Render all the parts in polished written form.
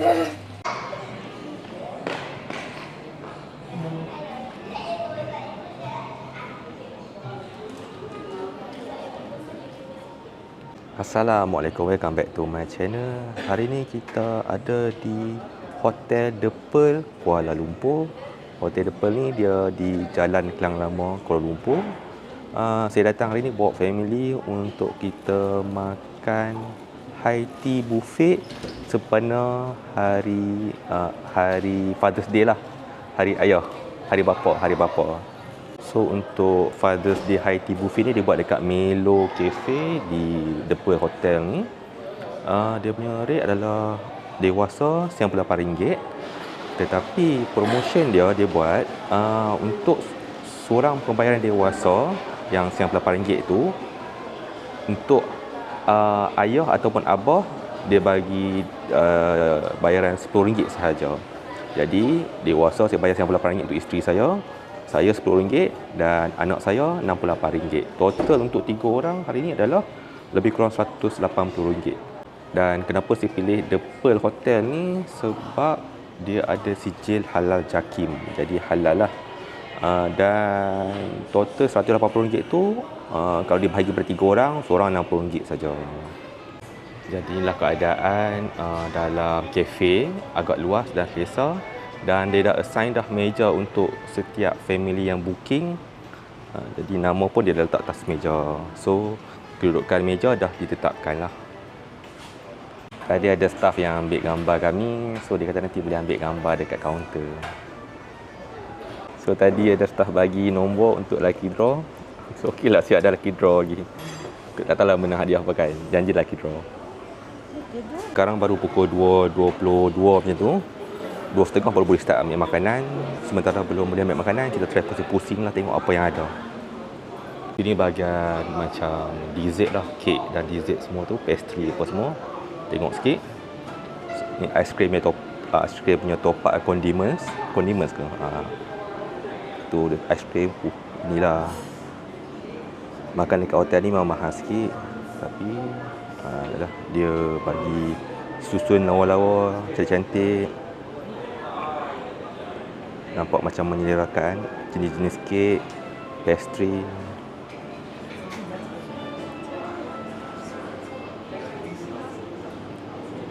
Assalamualaikum, welcome back to my channel. Hari ni kita ada di Hotel The Pearl, Kuala Lumpur. Hotel The Pearl ni dia di Jalan Klang Lama, Kuala Lumpur. Saya datang hari ni bawa family untuk kita makan high tea buffet sempena hari Father's Day lah. Hari ayah, hari bapa. So untuk Father's Day High Tea Buffet ni dia buat dekat Melo Cafe di The Pearl Hotel ni. Dia punya rate adalah dewasa RM98. Tetapi promotion dia buat untuk seorang pembayaran dewasa yang RM98 tu, untuk ayah ataupun abah dia bagi bayaran RM10 sahaja. Jadi dewasa saya bayar RM98 untuk isteri saya RM10 dan anak saya RM68. Total untuk 3 orang hari ini adalah lebih kurang RM180. Dan kenapa saya pilih The Pearl Hotel ni? Sebab dia ada sijil halal JAKIM. Jadi halal lah. Dan total RM180 tu kalau dibahagi pada 3 orang, seorang RM60 saja. Jadi inilah keadaan dalam kafe, agak luas dan selesa. Dan dia dah assign dah meja untuk setiap family yang booking. Jadi nama pun dia dah letak atas meja. So kedudukan meja dah ditetapkan lah. Tadi ada staff yang ambil gambar kami. So dia kata nanti boleh ambil gambar dekat kaunter. So tadi ada staff bagi nombor untuk lucky draw. So okey lah, siap ada lucky draw lagi. Tak tahulah mana hadiah apa kan. Janji lucky draw. Sekarang baru pukul 2.22 macam tu. 2.30 baru boleh start ambil makanan. Sementara belum boleh ambil makanan, kita try pusing-pusing lah tengok apa yang ada. Ini bahagian macam dessert lah, kek dan dessert semua tu, pastry apa semua. Tengok sikit. Ni aiskrim punya top up condiments ke? Tu aiskrim. Inilah. Makan dekat hotel ni memang mahal sikit, tapi dia bagi susun lawa-lawa cantik-cantik. Nampak macam menyelerakan. Jenis-jenis kek, pastry.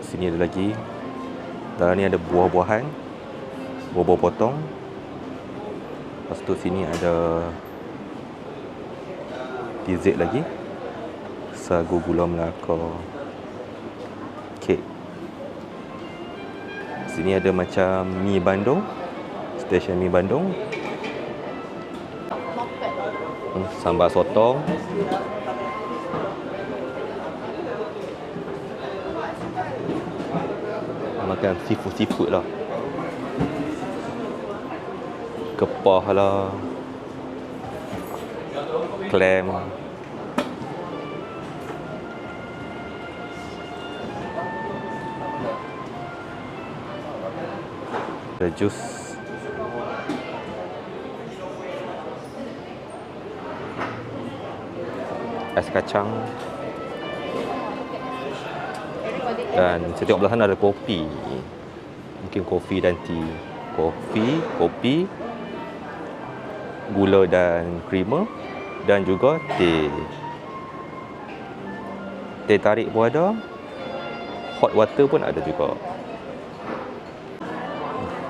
Sini ada lagi. Dalam ni ada buah-buahan, buah-buah potong. Lepas tu sini ada dessert lagi, sagu gula Melaka, kek. Sini ada macam mi Bandung, stesen mi Bandung, sambal sotong, makan seafood lah, kepah lah, clam, ada jus, ais kacang, dan saya tengok belah sana ada kopi. Mungkin kopi dan tea. Kopi, gula dan creamer, dan juga teh. Teh tarik pun ada. Hot water pun ada juga.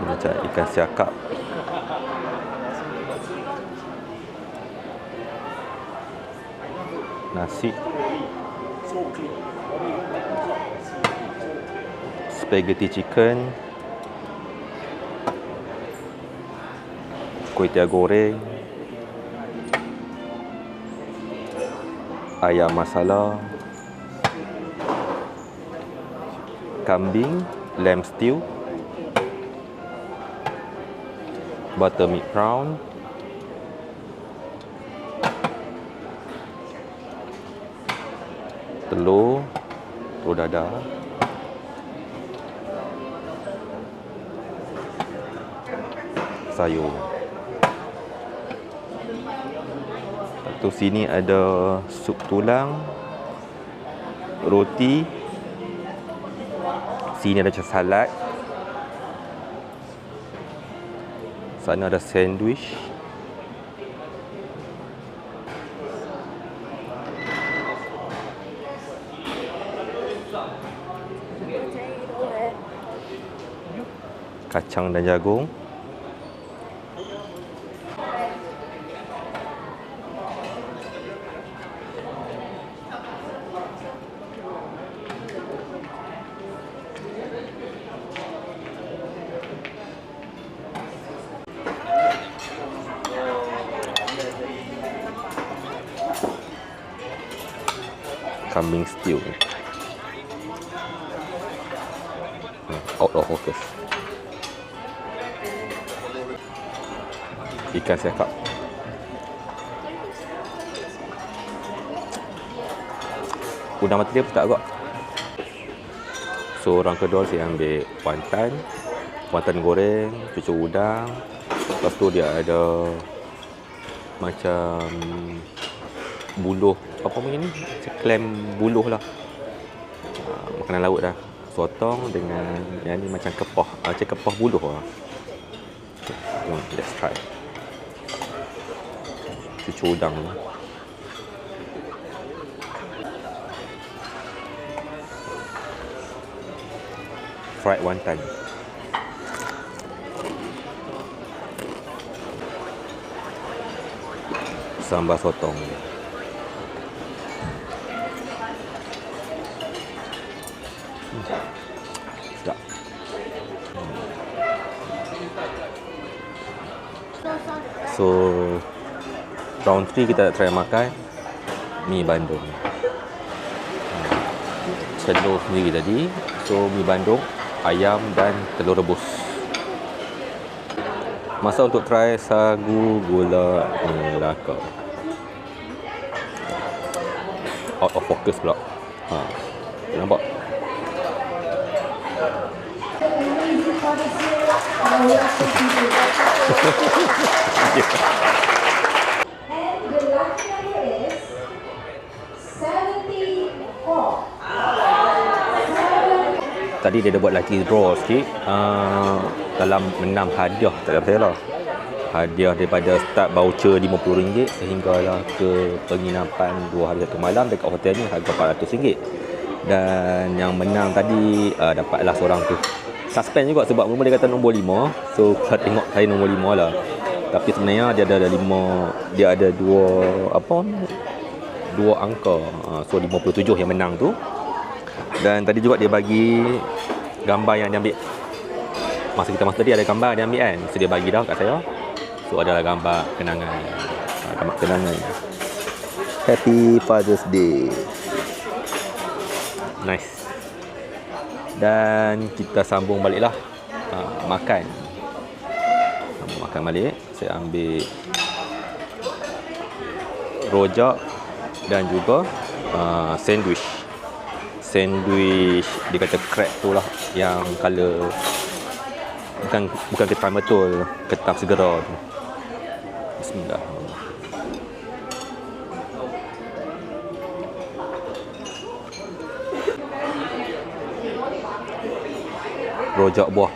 Macam ikan siakap. Nasi, spaghetti chicken, kuih tiaw goreng, ayam masala, kambing, lamb stew, buttermilk prawn, telur dadar, sayur. Lepas tu sini ada sup tulang, roti. Sini ada macam salad, Sana ada sandwich. Kacang dan jagung. Kambing stew. Out of focus. Ikan siakap. Udang mati dia pun tak agak. So orang kedua saya ambil wonton goreng, cucur udang. Lepas tu dia ada macam buluh, apa macam ni? Macam clam buluh lah. Makanan laut dah. Sotong dengan yang ni macam kepah. Macam kepah buluh lah. Let's try. Cucur udang ni. Fried wonton. Sambal sotong. Sedap. So round 3 kita nak try makan mi Bandung. Telur sendiri tadi. So mi Bandung, ayam dan telur rebus. Masa untuk try sagu gula Melaka. Out of focus pula. Nampak? And the lucky number is 74. Tadi dia dah buat lucky draw sikit. Dalam menang hadiah, tak ada salah. Hadiah daripada start voucher RM50 sehinggalah ke penginapan 2 hari 1 malam dekat hotel ni harga RM400. Dan yang menang tadi dapatlah seorang tu. Suspend juga sebab mula dia kata nombor 5. So kita tengok saya nombor 5 lah. Tapi sebenarnya dia ada 5, dia ada dua angka. So 57 yang menang tu. Dan tadi juga dia bagi gambar yang dia ambil. Masa kita masuk tadi ada gambar dia ambil kan. So dia bagi dah kat saya. So adalah gambar kenangan. Gambar kenangan. Happy Father's Day. Nice. Dan kita sambung baliklah makan. Makan balik. Saya ambil rojak dan juga sandwich. Sandwich dia kata crab tu lah yang color bukan ketam betul, ketam segera tu. Bismillah. Rojak buah.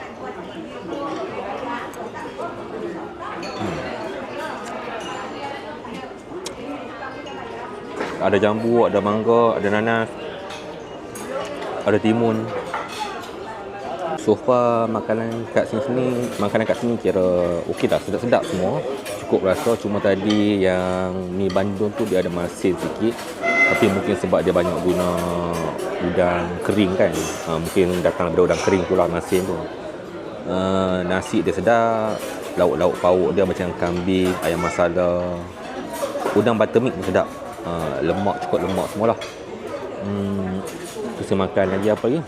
Ada jambu, ada mangga, ada nanas, ada timun. So far makanan kat sini kira okey dah, sedap-sedap semua. Cukup rasa, cuma tadi yang mi Bandung tu dia ada masin sikit. Tapi mungkin sebab dia banyak guna udang kering kan. Mungkin datang daripada udang kering tu lah masin tu. Nasi dia sedap, lauk-lauk pauk dia macam kambing, ayam masala. Udang buttermilk pun sedap. Lemak, cukup lemak semualah. Terus makan lagi apa lagi?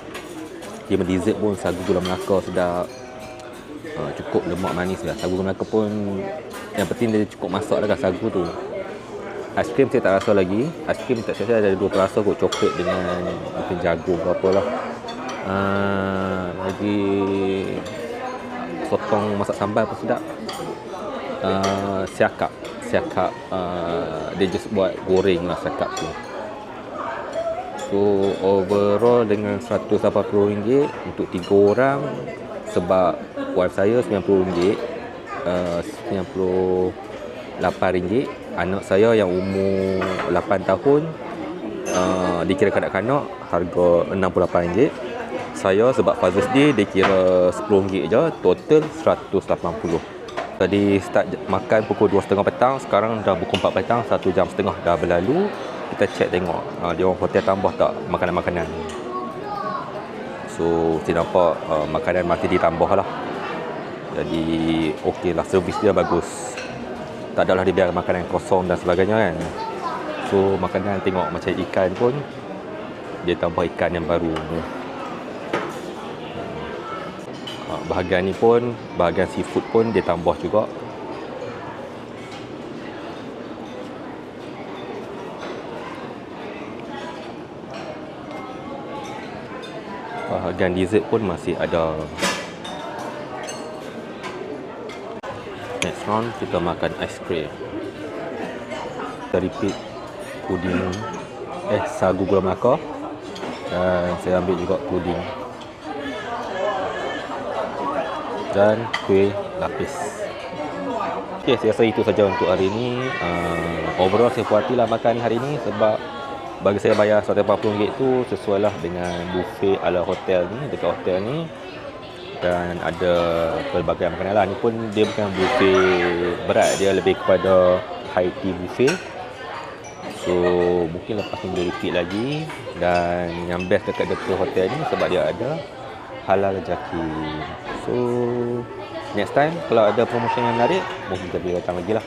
Dia dessert pun sagu gula Melaka sedap. Cukup lemak manis lah. Sagu gula Melaka pun yang penting dia cukup masak dah kan sagu tu. Aiskrim saya tak rasa lagi. Aiskrim tak saya ada 2 rasa kot, coklat dengan mungkin jagung ke apalah. Lagi sotong masak sambal pun sedap. Siakap dia just buat goreng lah siakap tu. So overall dengan RM180 untuk 3 orang, sebab wife saya RM90, RM98. Anak saya yang umur 8 tahun dikira kanak-kanak harga RM68. Saya sebab Father's Day dia kira RM10 je, total RM180. Tadi start makan pukul 2.30 petang, sekarang dah pukul 4 petang, 1 jam setengah dah berlalu. Kita check tengok dia orang hotel tambah tak makanan-makanan. So saya nampak makanan masih ditambah lah. Jadi okey lah, servis dia bagus. Tak adalah dia biar makanan kosong dan sebagainya kan. So makanan tengok macam ikan pun dia tambah ikan yang baru. Bahagian ni pun, bahagian seafood pun dia tambah juga. Bahagian dessert pun masih ada. Next round kita makan ice cream. Kita repeat puding sagu gula melaka, dan saya ambil juga puding dan kuih lapis. Okey, saya rasa itu saja untuk hari ini. Overall saya puas hatilah makan hari ini sebab bagi saya bayar RM180 tu sesuai lah dengan buffet ala hotel ni, dekat hotel ni. Dan ada pelbagai makanan lah. Ni pun dia bukan buffet berat, dia lebih kepada high tea buffet. So mungkin lepas ni boleh repeat lagi. Dan yang best dekat hotel ni sebab dia ada halal rezeki. So next time kalau ada promotion yang menarik, mungkin kita boleh datang lagi lah.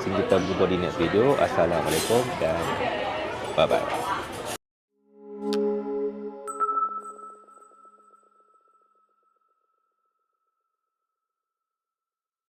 Sehingga kita berjumpa di next video. Assalamualaikum dan bye bye.